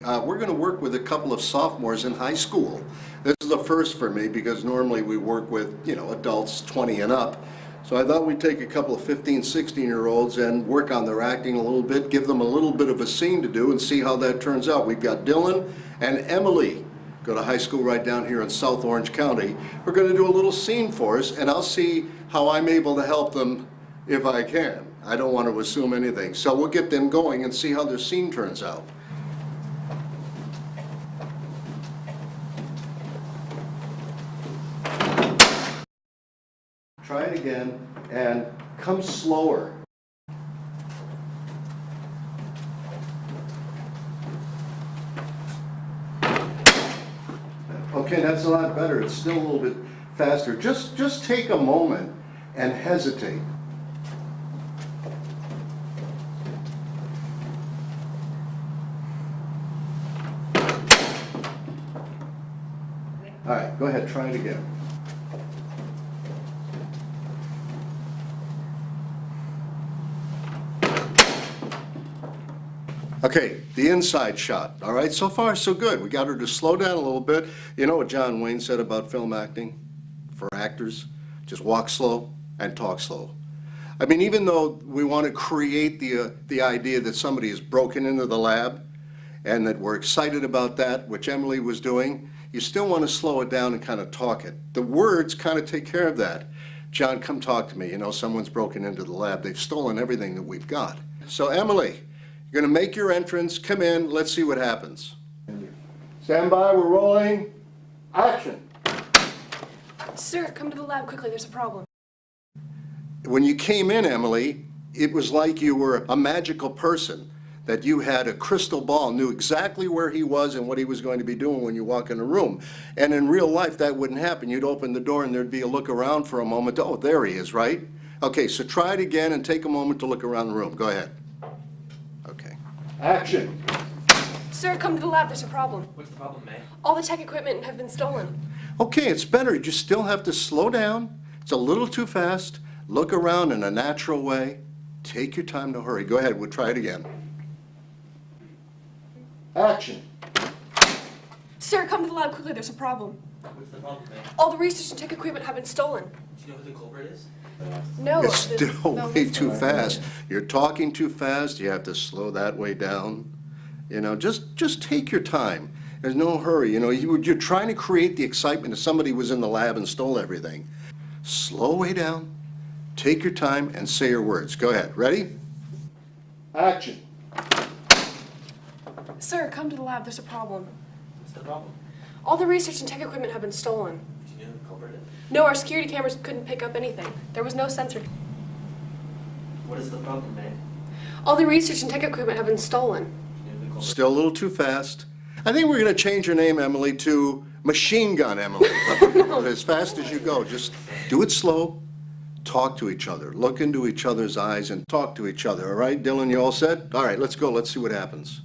We're going to work with a couple of sophomores in high school. This is a first for me because normally we work with, adults 20 and up. So I thought we'd take a couple of 15, 16-year-olds and work on their acting a little bit, give them a little bit of a scene to do and see how that turns out. We've got Dylan and Emily, go to high school right down here in South Orange County. We're going to do a little scene for us, and I'll see how I'm able to help them if I can. I don't want to assume anything. So we'll get them going and see how their scene turns out. Try it again and come slower. Okay, that's a lot better. It's still a little bit faster. Just take a moment and hesitate. All right, go ahead, try it again. Okay, the inside shot. All right, so far so good. We got her to slow down a little bit. You know what John Wayne said about film acting for actors? Just walk slow and talk slow. I mean, even though we want to create the idea that somebody has broken into the lab and that we're excited about that, which Emily was doing, you still want to slow it down and kind of talk it. The words kind of take care of that. John, come talk to me. You know, someone's broken into the lab. They've stolen everything that we've got. So Emily, you're going to make your entrance. Come in. Let's see what happens. Stand by. We're rolling. Action. Sir, come to the lab quickly. There's a problem. When you came in, Emily, it was like you were a magical person, that you had a crystal ball, knew exactly where he was and what he was going to be doing when you walk in a room. And in real life, that wouldn't happen. You'd open the door and there'd be a look around for a moment. Oh, there he is, right? Okay, so try it again and take a moment to look around the room. Go ahead. Okay. Action. Sir, come to the lab. There's a problem. What's the problem, May? All the tech equipment have been stolen. Okay, it's better. You still have to slow down. It's a little too fast. Look around in a natural way. Take your time, no hurry. Go ahead, we'll try it again. Action. Sir, come to the lab quickly. There's a problem. What's the problem, May? All the research and tech equipment have been stolen. Do you know who the culprit is? No. It's still no, way too fast. You're talking too fast. You have to slow that way down. You know, just take your time. There's no hurry. You know, you're trying to create the excitement that somebody was in the lab and stole everything. Slow way down. Take your time and say your words. Go ahead. Ready? Action. Sir, come to the lab. There's a problem. What's the problem? All the research and tech equipment have been stolen. Do you know who the culprit is? No, our security cameras couldn't pick up anything. There was no sensor. What is the problem, May? All the research and tech equipment have been stolen. Do you know who the culprit Still a little too fast. I think we're going to change your name, Emily, to Machine Gun Emily. As fast as you go. Just do it slow. Talk to each other. Look into each other's eyes and talk to each other. All right, Dylan, you all set? All right, let's go. Let's see what happens.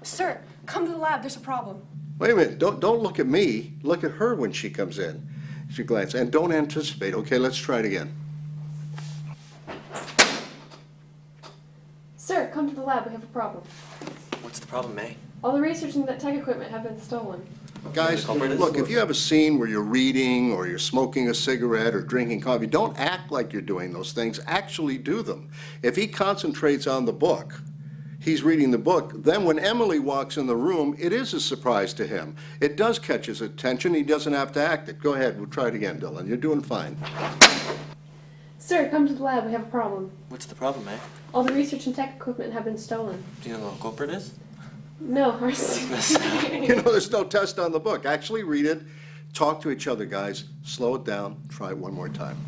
Sir, come to the lab. There's a problem. Wait a minute. Don't look at me. Look at her when she comes in. She glances. And don't anticipate. Okay, let's try it again. Sir, come to the lab. We have a problem. What's the problem, May? All the research and tech equipment have been stolen. Guys, look, if you have a scene where you're reading or you're smoking a cigarette or drinking coffee, don't act like you're doing those things. Actually do them. If he concentrates on the book, he's reading the book, then when Emily walks in the room, it is a surprise to him. It does catch his attention. He doesn't have to act it. Go ahead. We'll try it again, Dylan. You're doing fine. Sir, come to the lab. We have a problem. What's the problem, May? All the research and tech equipment have been stolen. Do you know who the culprit is? No, our You know, there's no test on the book. Actually read it. Talk to each other, guys. Slow it down. Try it one more time.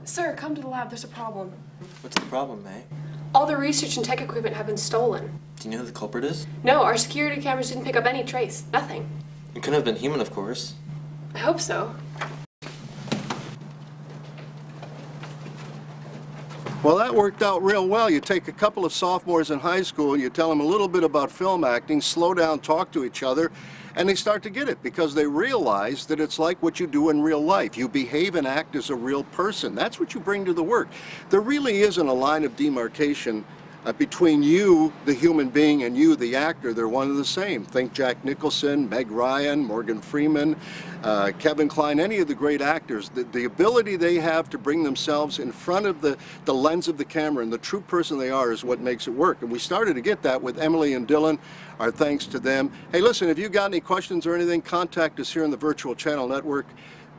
Sir, come to the lab. There's a problem. What's the problem, May? All the research and tech equipment have been stolen. Do you know who the culprit is? No, our security cameras didn't pick up any trace. Nothing. It couldn't have been human, of course. I hope so. Well, that worked out real well. You take a couple of sophomores in high school, you tell them a little bit about film acting, slow down, talk to each other, And they start to get it because they realize that it's like what you do in real life. You behave and act as a real person. That's what you bring to the work. There really isn't a line of demarcation between you, the human being, and you, the actor. They're one and the same. Think Jack Nicholson, Meg Ryan, Morgan Freeman, Kevin Kline, any of the great actors. The ability they have to bring themselves in front of the lens of the camera and the true person they are is what makes it work. And we started to get that with Emily and Dylan. Our thanks to them. Hey, listen, if you got any questions or anything, contact us here on the Virtual Channel Network.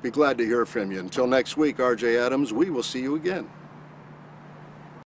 Be glad to hear from you. Until next week, RJ Adams, we will see you again.